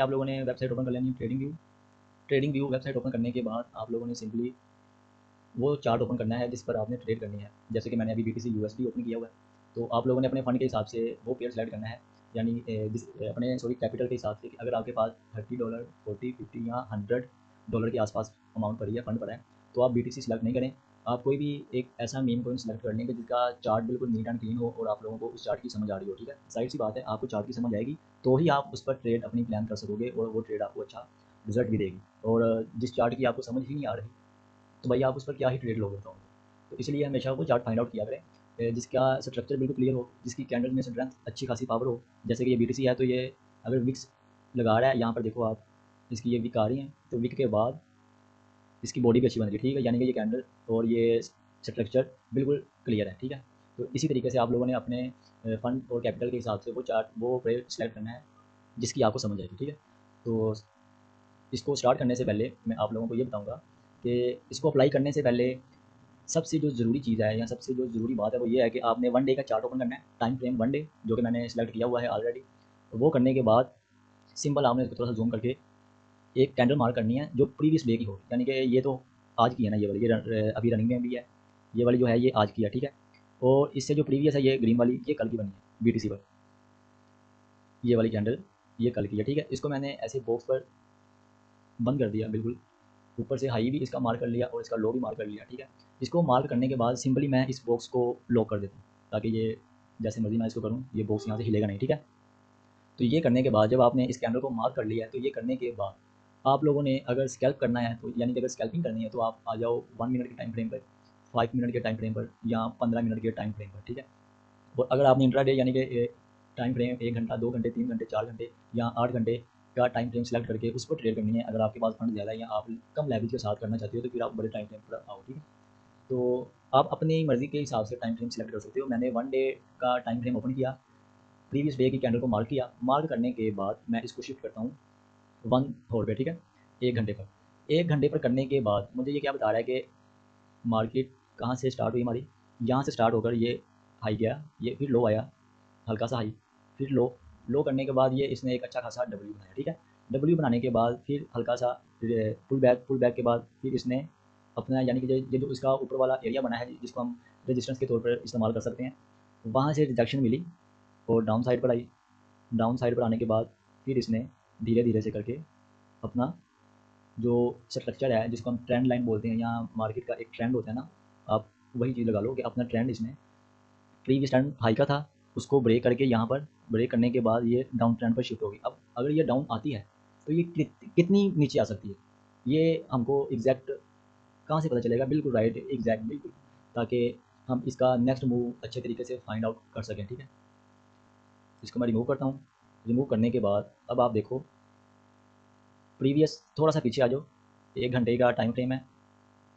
आप लोगों ने वेबसाइट ओपन कर लेनी है ट्रेडिंग व्यू वेबसाइट ओपन करने के बाद आप लोगों ने सिंपली वो चार्ट ओपन करना है जिस पर आपने ट्रेड करनी है। जैसे कि मैंने अभी BTC USD ओपन किया हुआ है, तो आप लोगों ने अपने फंड के हिसाब से वो पेयर सेलेक्ट करना है, यानी अपने कैपिटल के हिसाब से कि अगर आपके पास $30, 40, 50 या $100 के आसपास अमाउंट पड़ी है, फंड पड़ा है, तो आप BTC सेलेक्ट नहीं करें। आप कोई भी एक ऐसा मीम कॉइन सेलेक्ट कर लेंगे जिसका चार्ट बिल्कुल नीट एंड क्लीन हो और आप लोगों को उस चार्ट की समझ आ रही हो। ठीक है, जाहिर सी बात है, आपको चार्ट की समझ आएगी तो ही आप उस पर ट्रेड अपनी प्लान कर सकोगे और वो ट्रेड आपको अच्छा रिजल्ट भी देगी। और जिस चार्ट की आपको समझ ही नहीं आ रही तो भाई आप उस पर क्या ही ट्रेड लोगे बताओ। तो इसलिए हमेशा वो चार्ट फाइंड आउट किया करें जिसका स्ट्रक्चर बिल्कुल क्लियर हो, जिसकी कैंडल में स्ट्रेंथ अच्छी खासी पावर हो। जैसे कि ये BTC है, तो ये अगर विक्स लगा रहा है, यहाँ पर देखो आप, इसकी ये विक आ रही है, तो विक के बाद इसकी बॉडी भी अच्छी बन रही है। ठीक है, यानी कि ये कैंडल और ये स्ट्रक्चर बिल्कुल क्लियर है। ठीक है, तो इसी तरीके से आप लोगों ने अपने फंड और कैपिटल के हिसाब से वो चार्ट वो ट्रेड सेलेक्ट करना है जिसकी आपको समझ आएगी। ठीक है, तो इसको स्टार्ट करने से पहले मैं आप लोगों को ये बताऊंगा कि इसको अप्लाई करने से पहले सबसे जो ज़रूरी चीज़ है या सबसे जो ज़रूरी बात है वो ये है कि आपने 1 डे का चार्ट ओपन करना है, टाइम फ्रेम 1 डे, जो कि मैंने सेलेक्ट किया हुआ है ऑलरेडी। तो वो करने के बाद सिंपल आपने इसको थोड़ा सा जूम करके एक कैंडल मार्क करनी है जो प्रीवियस डे की हो, यानी कि ये तो आज की है ना, ये वाली, ये अभी रनिंग में भी है, ये वाली जो है ये आज की है। ठीक है, और इससे जो प्रीवियस है ये ग्रीन वाली, ये कल की बनी है BTC पर, ये वाली कैंडल ये कल की है। ठीक है, इसको मैंने ऐसे बॉक्स पर बंद कर दिया बिल्कुल, ऊपर से हाई भी इसका मार्क कर लिया और इसका लो भी मार्क कर लिया। ठीक है, इसको मार्क करने के बाद सिंपली मैं इस बॉक्स को लॉक कर देता हूँ ताकि ये जैसे मर्जी मैं इसको करूँ ये बॉक्स यहाँ से हिलेगा नहीं। ठीक है, तो ये करने के बाद जब आपने इस कैंडल को मार्क कर लिया है, तो ये करने के बाद आप लोगों ने अगर स्कैल्प करना है, तो यानी कि अगर स्कैल्पिंग करनी है तो आप आ जाओ 1 मिनट के टाइम फ्रेम पर, 5 मिनट के टाइम फ्रेम पर या 15 मिनट के टाइम फ्रेम पर। ठीक है, और अगर आपने इंट्राडे यानी कि टाइम फ्रेम 1 घंटा, 2 घंटे, 3 घंटे, 4 घंटे या 8 घंटे का टाइम फ्रेम सेलेक्ट करके उस पर ट्रेड करनी है, अगर आपके पास फंड ज़्यादा है या आप कम लेवरेज के साथ करना चाहते हो, तो फिर आप बड़े टाइम फ्रेम पर आओ। ठीक है, तो आप अपनी मर्ज़ी के हिसाब से टाइम फ्रेम सेलेक्ट कर सकते हो। मैंने 1 डे का टाइम फ्रेम ओपन किया, प्रीवियस डे की कैंडल को मार्क किया, मार्क करने के बाद मैं इसको शिफ्ट करता हूँ 1 आवर पे। ठीक है, 1 घंटे पर, 1 घंटे पर करने के बाद मुझे ये क्या बता रहा है कि मार्केट कहाँ से स्टार्ट हुई हमारी, यहाँ से स्टार्ट होकर ये हाई गया, ये फिर लो आया, हल्का सा हाई, फिर लो, लो करने के बाद ये इसने एक अच्छा खासा W बनाया। ठीक है, W बनाने के बाद फिर हल्का सा पुल बैक के बाद फिर इसने अपना, यानी कि ये जो इसका ऊपर वाला एरिया बना है जिसको हम रेजिस्टेंस के तौर पर इस्तेमाल कर सकते हैं, वहाँ से रिजेक्शन मिली और डाउन साइड पर आई। डाउन साइड पर आने के बाद फिर इसने धीरे धीरे से करके अपना जो स्ट्रक्चर है जिसको हम ट्रेंड लाइन बोलते हैं, या मार्केट का एक ट्रेंड होता है ना, आप वही चीज़ लगा लो कि अपना ट्रेंड इसने प्रीवियस ट्रेंड हाई का था उसको ब्रेक करके यहाँ पर ब्रेक करने के बाद ये डाउन ट्रेंड पर शिफ्ट होगी। अब अगर ये डाउन आती है तो ये कितनी नीचे आ सकती है, ये हमको एग्जैक्ट कहाँ से पता चलेगा, बिल्कुल राइट, एग्जैक्ट बिल्कुल, ताकि हम इसका नेक्स्ट मूव अच्छे तरीके से फाइंड आउट कर सकें। ठीक है, इसको मैं रिमूव करता हूँ। रिमूव करने के बाद अब आप देखो प्रीवियस थोड़ा सा पीछे आ जाओ, 1 घंटे का टाइम फ्रेम है,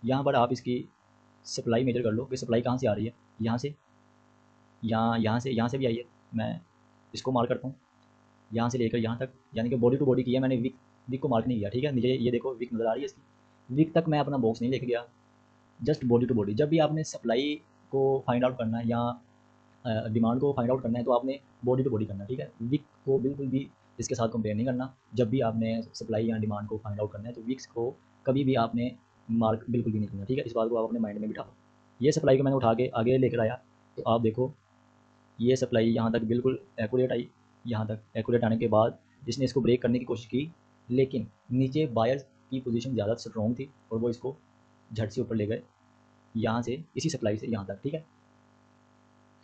यहाँ पर आप इसकी सप्लाई मेजर कर लो कि सप्लाई कहाँ से आ रही है, यहाँ से, यहाँ से भी आई है। मैं इसको मार्क करता हूँ यहाँ से लेकर यहाँ तक, यानी कि बॉडी टू बॉडी की है मैंने, विक विक को मार्क नहीं किया। ठीक है, मुझे ये देखो विक नज़र आ रही है इसकी, विक तक मैं अपना बॉक्स नहीं लेके गया, जस्ट बॉडी टू बॉडी। जब भी आपने सप्लाई को फाइंड आउट करना है या डिमांड को फाइंड आउट करना है तो आपने बॉडी टू बॉडी करना है। ठीक है, विक को बिल्कुल भी इसके साथ कंपेयर नहीं करना। जब भी आपने सप्लाई या डिमांड को फाइंड आउट करना है तो विक्स को कभी भी आपने मार्क बिल्कुल भी नहीं करना। ठीक है, इस बात को आप अपने माइंड में बिठाओ। ये सप्लाई को मैंने उठा के आगे लेकर आया, तो आप देखो ये सप्लाई यहाँ तक बिल्कुल एक्यूरेट आई, यहाँ तक एक्यूरेट आने के बाद इसने इसको ब्रेक करने की कोशिश की, लेकिन नीचे बायर्स की पोजीशन ज़्यादा स्ट्रॉन्ग थी और वो इसको झट से ऊपर ले गए, यहाँ से इसी सप्लाई से यहाँ तक। ठीक है,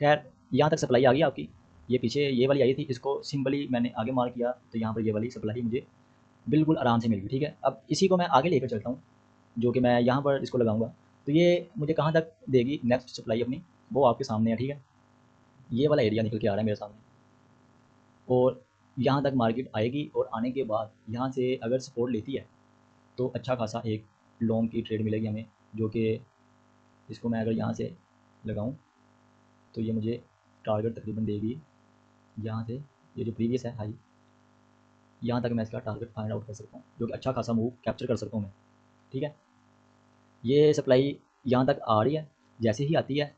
खैर यहाँ तक सप्लाई आ गई आपकी, ये पीछे ये वाली आई थी, इसको सिंपली मैंने आगे मार्क किया तो यहाँ पर ये वाली सप्लाई मुझे बिल्कुल आराम से मिल गई। ठीक है, अब इसी को मैं आगे लेकर चलता हूँ, जो कि मैं यहाँ पर इसको लगाऊंगा, तो ये मुझे कहाँ तक देगी नेक्स्ट सप्लाई अपनी, वो आपके सामने है। ठीक है, ये वाला एरिया निकल के आ रहा है मेरे सामने और यहाँ तक मार्केट आएगी, और आने के बाद यहाँ से अगर सपोर्ट लेती है तो अच्छा खासा एक लॉन्ग की ट्रेड मिलेगी हमें, जो कि इसको मैं अगर यहाँ से लगाऊँ तो ये मुझे टारगेट तकरीबन देगी यहाँ से, ये जो प्रीवियस है हाई, यहाँ तक मैं इसका टारगेट फाइंड आउट कर सकता हूँ, जो कि अच्छा खासा मूव कैप्चर कर सकता हूँ मैं। ठीक है, ये सप्लाई यहाँ तक आ रही है, जैसे ही आती है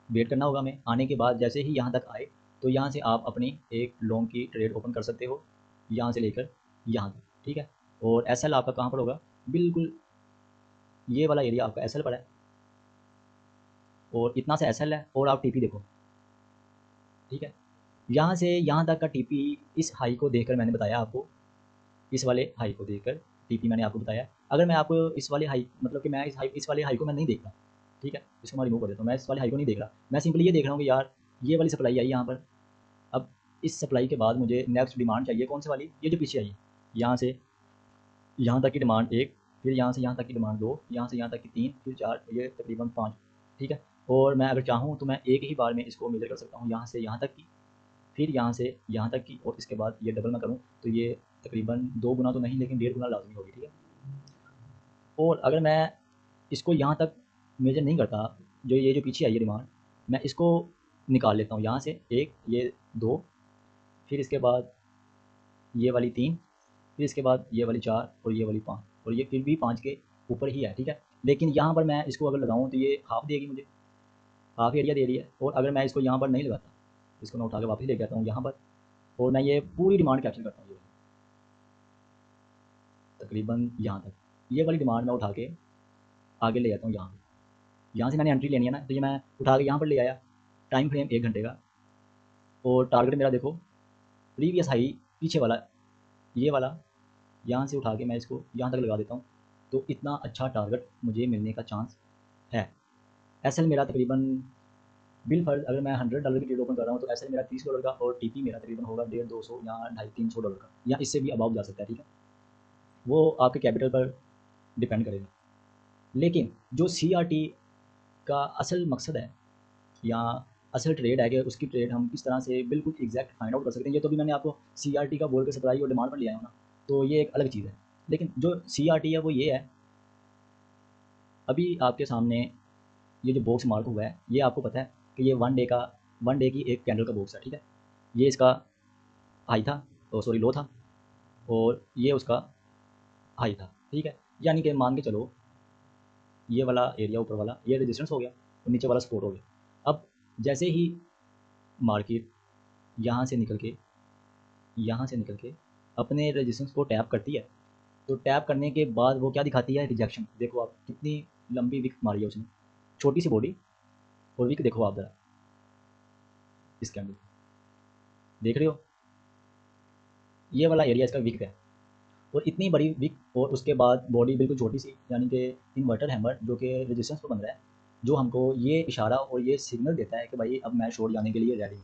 वेट करना होगा हमें, आने के बाद जैसे ही यहाँ तक आए तो यहाँ से आप अपनी एक लॉन्ग की ट्रेड ओपन कर सकते हो, यहाँ से लेकर यहाँ तक, ठीक है। और SL आपका कहाँ पर होगा, बिल्कुल ये वाला एरिया आपका SL पर है, और इतना सा SL है, और आप TP देखो, ठीक है। यहाँ से यहाँ तक का TP इस हाई को देखकर मैंने बताया आपको, इस वाले हाई को देखकर TP मैंने आपको बताया। अगर मैं आपको इस वाले हाई, मतलब कि मैं इस वाले हाई को मैं नहीं देख रहा, ठीक है, इसको मैं रिमूव कर देता हूँ, मैं इस वाले हाई को नहीं देख रहा, मैं सिंपली ये देख रहा हूँ कि यार ये वाली सप्लाई आई यहाँ पर। अब इस सप्लाई के बाद मुझे नेक्स्ट डिमांड चाहिए, कौन सी वाली, ये जो पीछे आई है, यहाँ से यहाँ तक की डिमांड 1, फिर यहाँ से यहाँ तक की डिमांड 2, यहाँ से यहाँ तक की 3, फिर 4, ये तकरीबन 5, ठीक है। और मैं अगर चाहूँ तो मैं एक ही बार में इसको मेजर कर सकता हूँ, यहाँ से यहाँ तक की, फिर यहाँ से यहाँ तक की, और इसके बाद ये डबल मैं करूँ तो ये तकरीबन 2 गुना तो नहीं, लेकिन 1.5 गुना लाजमी होगी, ठीक है। और अगर मैं इसको यहाँ तक मेजर नहीं करता, जो ये जो पीछे आई है डिमांड, मैं इसको निकाल लेता हूँ यहाँ से, एक, ये 2, फिर इसके बाद ये वाली 3, फिर इसके बाद ये वाली 4, और ये वाली 5, और ये फिर भी 5 के ऊपर ही है, ठीक है। लेकिन यहाँ पर मैं इसको अगर लगाऊँ तो ये हाफ देगी मुझे, हाफ एरिया दे रही है। और अगर मैं इसको यहाँ पर नहीं लगाता, इसको मैं उठा के वापस लेके आता हूँ यहाँ पर, और मैं ये पूरी डिमांड कैप्चर करता हूँ, ये तकरीबन यहाँ तक, ये वाली डिमांड मैं उठा के आगे ले जाता हूँ यहाँ पर। यहाँ से मैंने एंट्री लेनी है ना, तो ये मैं उठा के यहाँ पर ले आया, टाइम फ्रेम 1 घंटे का, और टारगेट मेरा देखो प्रीवियस हाई पीछे वाला, ये वाला, यहाँ से उठा के मैं इसको यहाँ तक लगा देता हूँ, तो इतना अच्छा टारगेट मुझे मिलने का चांस है। SL मेरा तकरीबन बिल फर्ज, अगर मैं $100 की ट्रेड ओपन कर रहा हूँ तो SL मेरा $30 का, और TP मेरा तकरीबन होगा 150, 200 या 250, $300 का, या इससे भी अबाव जा सकता है, ठीक है। वो आपके कैपिटल पर डिपेंड करेगा। लेकिन जो CRT का असल मकसद है, या असल ट्रेड है कि उसकी ट्रेड हम किस तरह से बिल्कुल एग्जैक्ट फाइंड आउट कर सकते हैं, ये तो भी मैंने आपको CRT का बोल के सप्लाई और डिमांड पर लिया है ना, तो ये एक अलग चीज़ है। लेकिन जो CRT है वो ये है, अभी आपके सामने ये जो बॉक्स मार्क हुआ है, ये आपको पता है कि ये 1 डे की एक कैंडल का बॉक्स है, ठीक है। ये इसका हाई था, सॉरी लो था, और ये उसका हाई था, ठीक है। यानी कि मान के चलो ये वाला एरिया ऊपर वाला ये रेजिस्टेंस हो गया, और नीचे वाला सपोर्ट हो गया। अब जैसे ही मार्केट यहाँ से निकल के अपने रेजिस्टेंस को टैप करती है, तो टैप करने के बाद वो क्या दिखाती है, रिजेक्शन। देखो आप कितनी लंबी विक मारी है उसने, छोटी सी बॉडी, और विक देखो आप ज़रा, इस कैंडल देख रहे हो, ये वाला एरिया इसका विक है, और इतनी बड़ी विक, और उसके बाद बॉडी बिल्कुल छोटी सी, यानी कि इन्वर्टर हैमर जो कि रेजिस्टेंस पर बन रहा है, जो हमको ये इशारा और ये सिग्नल देता है कि भाई अब मैं शॉर्ट जाने के लिए रेडी हूँ।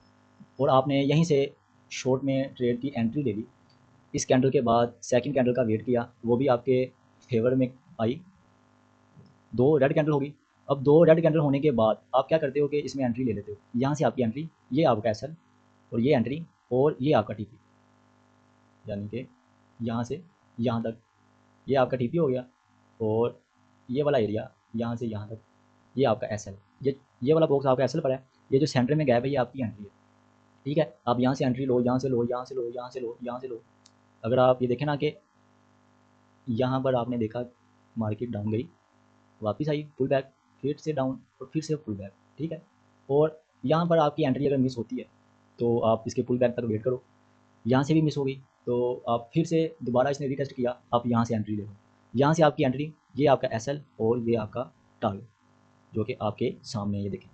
और आपने यहीं से शॉर्ट में ट्रेड की एंट्री ले ली। इस कैंडल के बाद सेकंड कैंडल का वेट किया, वो भी आपके फेवर में आई, 2 रेड कैंडल होगी। अब 2 रेड कैंडल होने के बाद आप क्या करते हो कि इसमें एंट्री ले लेते हो, यहाँ से आपकी एंट्री, ये आपका SL, और ये एंट्री, और ये आपका TP, यानी कि यहाँ से यहाँ तक ये आपका TP हो गया, और ये वाला एरिया यहाँ से यहाँ तक ये आपका SL, ये वाला बॉक्स आपका SL पर है, ये जो सेंटर में गैप है ये आपकी एंट्री है, ठीक है। आप यहाँ से एंट्री लो, यहाँ से लो, यहाँ से लो, यहाँ से लो, यहाँ से लो। अगर आप ये देखें ना कि यहाँ पर आपने देखा मार्केट डाउन गई, वापस आई फुल बैक, फिर से डाउन, और फिर से फुल बैक, ठीक है। और यहाँ पर आपकी एंट्री अगर मिस होती है तो आप इसके फुल बैक तक वेट करो, यहाँ से भी मिस हो गई तो आप फिर से दोबारा इसने रीटेस्ट किया, आप यहाँ से एंट्री ले लो, यहाँ से आपकी एंट्री, ये आपका SL, और ये आपका टारगेट, जो कि आपके सामने ये देखें।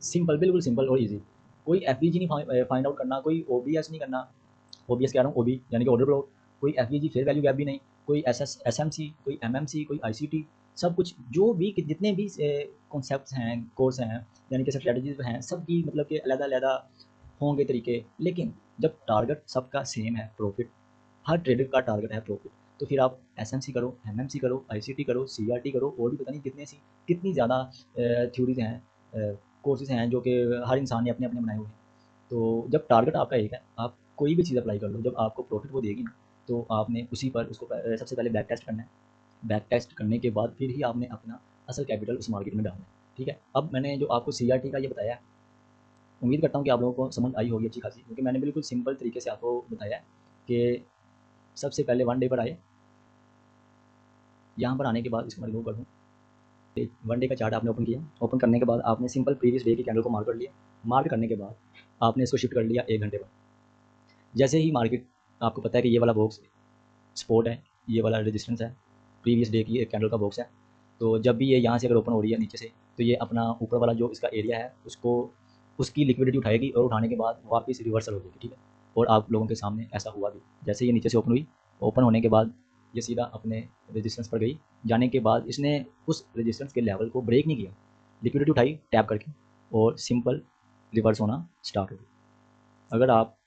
सिंपल, बिल्कुल सिंपल और ईजी। कोई FVG नहीं फाइंड आउट करना, कोई OBS नहीं करना, OBS कह रहा हूँ, OB यानी कि ऑर्डर ब्लॉक, कोई FVG फेयर वैल्यू गैप भी नहीं, कोई SMC, कोई MMC, कोई ICT, सब कुछ जो भी जितने भी कॉन्सेप्ट्स हैं, कोर्स हैं, यानी कि स्ट्रेटजीज हैं, सब की मतलब कि अलग-अलग होंगे तरीके, लेकिन जब टारगेट सबका सेम है, प्रॉफिट, हर ट्रेडर का टारगेट है प्रॉफिट, तो फिर आप SMC करो, MMC करो, ICT करो, CRT करो, और भी पता नहीं कितनी ज़्यादा थ्योरीज हैं, कोर्सेज हैं, जो कि हर इंसान ने अपने अपने बनाए हुए हैं। तो जब टारगेट आपका एक है, आप कोई भी चीज़ अप्लाई कर लो, जब आपको प्रॉफिट वो देगी ना, तो आपने उसी पर उसको सबसे पहले बैक टेस्ट करना है। बैक टेस्ट करने के बाद फिर ही आपने अपना असल कैपिटल उस मार्केट में डालना है, ठीक है। अब मैंने जो आपको CRT का ये बताया, उम्मीद करता हूँ कि आप लोगों को समझ आई होगी अच्छी खासी, क्योंकि मैंने बिल्कुल सिंपल तरीके से आपको बताया कि सबसे पहले 1 डे पर आए, यहाँ पर आने के बाद इसको मैं रिमूव कर दूँ, 1 डे का चार्ट आपने ओपन किया, ओपन करने के बाद आपने सिंपल प्रीवियस डे की कैंडल को मार्क कर लिया, मार्क करने के बाद आपने इसको शिफ्ट कर लिया 1 घंटे पर। जैसे ही मार्केट आपको पता है कि ये वाला बॉक्स सपोर्ट है, ये वाला रेजिस्टेंस है, प्रीवियस डे की एक कैंडल का बॉक्स है। तो जब भी ये यहाँ से अगर ओपन हो रही है नीचे से, तो ये अपना ऊपर वाला जो इसका एरिया है उसको उसकी लिक्विडिटी उठाएगी और उठाने के बाद वापस रिवर्सल हो जाएगी, ठीक है। और आप लोगों के सामने ऐसा हुआ भी, जैसे ये नीचे से ओपन हुई, ओपन होने के बाद ये सीधा अपने रेजिस्टेंस पर गई, जाने के बाद इसने उस रेजिस्टेंस के लेवल को ब्रेक नहीं किया, लिक्विडिटी उठाई टैप करके और सिंपल रिवर्स होना स्टार्ट हो गई। अगर आप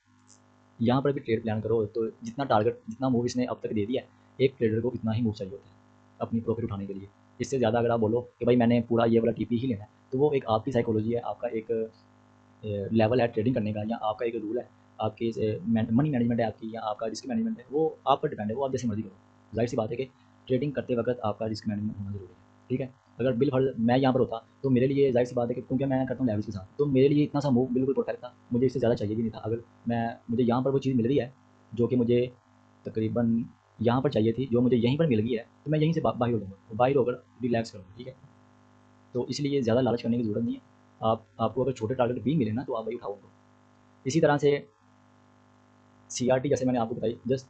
यहाँ पर भी ट्रेड प्लान करो तो जितना टारगेट, जितना मूव इसने अब तक दे दिया है, एक ट्रेडर को इतना ही मूव चाहिए होता है अपनी प्रॉफिट उठाने के लिए। इससे ज़्यादा अगर आप बोलो कि भाई मैंने पूरा ये वाला टीपी ही लेना है, तो वो एक आपकी साइकोलॉजी है, आपका एक लेवल है ट्रेडिंग करने का, या आपका एक रूल है, आपकी मनी मैनेजमेंट है आपकी, या आपका रिस्क मैनेजमेंट है, वो आप पर डिपेंड है, वो आप जैसे मर्जी करो। जाहिर सी बात है कि ट्रेडिंग करते वक्त आपका रिस्क मैनेजमेंट होना जरूरी है, ठीक है। अगर बिल फर्ज मैं यहाँ पर होता तो मेरे लिए जाहिर सी बात है कि क्योंकि मैं करता हूँ लेवल्स के साथ, तो मेरे लिए इतना सा मूव बिल्कुल परफेक्ट था, मुझे इससे ज़्यादा चाहिए भी नहीं था। अगर मुझे यहाँ पर वो चीज़ मिल रही है जो कि मुझे तकरीबन यहाँ पर चाहिए थी, जो मुझे यहीं पर मिल गई है, तो मैं यहीं से बाहर हो जाऊँगा, बाहर होकर रिलैक्स करूँगा, ठीक है। तो इसलिए ज़्यादा लालच करने की ज़रूरत नहीं है। आपको अगर छोटे टारगेट भी मिले ना, तो आप वही उठाओ उनको। इसी तरह से सीआरटी, जैसे मैंने आपको बताई, जस्ट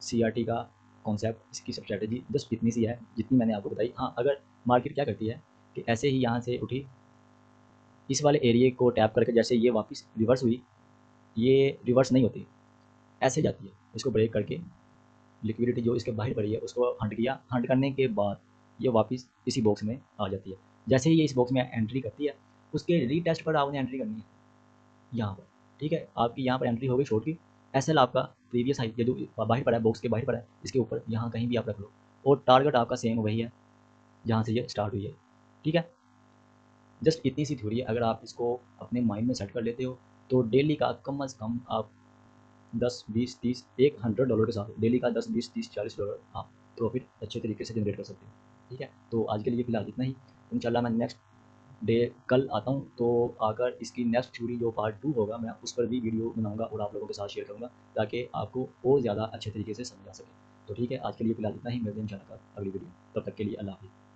सीआरटी का कॉन्सेप्ट, इसकी स्ट्रैटेजी जस्ट इतनी सी है जितनी मैंने आपको बताई। हाँ, अगर मार्केट क्या करती है कि ऐसे ही यहाँ से उठी, इस वाले एरिए को टैप करके जैसे ये वापस रिवर्स हुई, ये रिवर्स नहीं होती, ऐसे जाती है, इसको ब्रेक करके लिक्विडिटी जो इसके बाहर पड़ी है उसको हंट किया, हंट करने के बाद ये वापस इसी बॉक्स में आ जाती है। जैसे ही ये इस बॉक्स में एंट्री करती है, उसके रीटेस्ट पर आपने एंट्री करनी है यहाँ पर, ठीक है। आपकी यहाँ पर एंट्री हो गई शॉर्ट की, एसएल आपका प्रीवियस हाई, ये जो बाहर पड़ा है, बॉक्स के बाहर पड़ा है, इसके ऊपर यहाँ कहीं भी आप रख लो, और टारगेट आपका सेम वही है जहाँ से ये स्टार्ट हुई है, ठीक है। जस्ट इतनी सी थ्योरी है, अगर आप इसको अपने माइंड में सेट कर लेते हो, तो डेली का कम अज़ कम आप 10, 20, 30, एक $100 के साथ डेली का 10, 20, 30, 40 डॉलर आप प्रॉफिट अच्छे तरीके से जनरेट कर सकते हो, ठीक है। तो आज के लिए फिलहाल इतना ही। इंशाल्लाह मैं नेक्स्ट डे कल आता हूँ, तो आकर इसकी नेक्स्ट थ्योरी जो पार्ट 2 होगा, मैं उस पर भी वीडियो बनाऊंगा और आप लोगों के साथ शेयर करूँगा, ताकि आपको और ज़्यादा अच्छे तरीके से समझा सके। तो ठीक है, आज के लिए फिलहाल इतना ही, मिलते हैं इंशाल्लाह अगली वीडियो। तब तक के लिए अल्लाह हाफ़िज़।